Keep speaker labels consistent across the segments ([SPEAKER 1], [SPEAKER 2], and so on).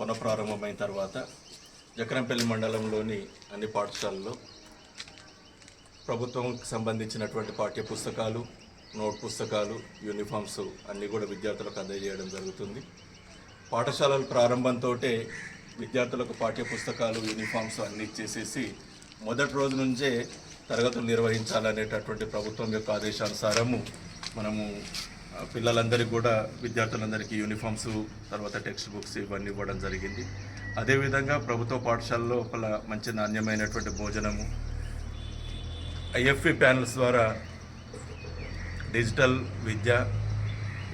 [SPEAKER 1] పునఃప్రారంభమైన తర్వాత జక్రంపల్లి మండలంలోని అన్ని పాఠశాలల్లో ప్రభుత్వంకి సంబంధించినటువంటి పాఠ్య పుస్తకాలు, నోట్ పుస్తకాలు, యూనిఫామ్స్ అన్నీ కూడా విద్యార్థులకు అందజేయడం జరుగుతుంది. పాఠశాలల ప్రారంభంతో విద్యార్థులకు పాఠ్య పుస్తకాలు, యూనిఫామ్స్ అన్నీ ఇచ్చేసేసి మొదటి రోజు నుంచే తరగతులు నిర్వహించాలనేటటువంటి ప్రభుత్వం యొక్క ఆదేశానుసారము మనము పిల్లలందరికీ కూడా విద్యార్థులందరికీ యూనిఫామ్స్, తర్వాత టెక్స్ట్ బుక్స్ ఇవన్నీ ఇవ్వడం జరిగింది. అదేవిధంగా ప్రభుత్వ పాఠశాలలో ఒక మంచి నాణ్యమైనటువంటి భోజనము, ఐఎఫ్ఈ ప్యానల్స్ ద్వారా డిజిటల్ విద్య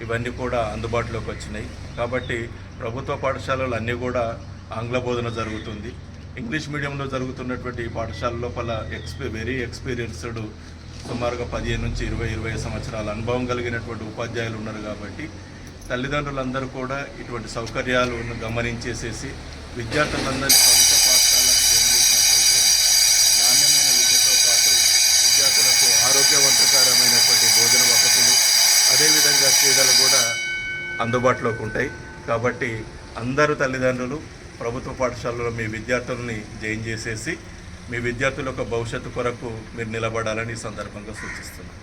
[SPEAKER 1] ఇవన్నీ కూడా అందుబాటులోకి వచ్చినాయి. కాబట్టి ప్రభుత్వ పాఠశాలలు అన్నీ కూడా ఆంగ్ల బోధన జరుగుతుంది. ఇంగ్లీష్ మీడియంలో జరుగుతున్నటువంటి పాఠశాల లోపల వెరీ ఎక్స్పీరియన్స్డ్ సుమారుగా 15 నుంచి 20 సంవత్సరాల అనుభవం కలిగినటువంటి ఉపాధ్యాయులు ఉన్నారు. కాబట్టి తల్లిదండ్రులందరూ కూడా ఇటువంటి సౌకర్యాలను గమనించేసేసి విద్యార్థులందరినీ ప్రభుత్వ పాఠశాలకు చేసినట్లయితే నాణ్యమైన విద్యతో పాటు విద్యార్థులకు ఆరోగ్యవంతకరమైనటువంటి భోజన వసతులు, అదేవిధంగా క్రీడలు కూడా అందుబాటులోకి ఉంటాయి. కాబట్టి అందరూ తల్లిదండ్రులు ప్రభుత్వ పాఠశాలలో మీ విద్యార్థులని జాయిన్ చేసేసి మీ విద్యార్థుల యొక్క భవిష్యత్తు కొరకు మీరు నిలబడాలని ఈ సందర్భంగా సూచిస్తున్నాను.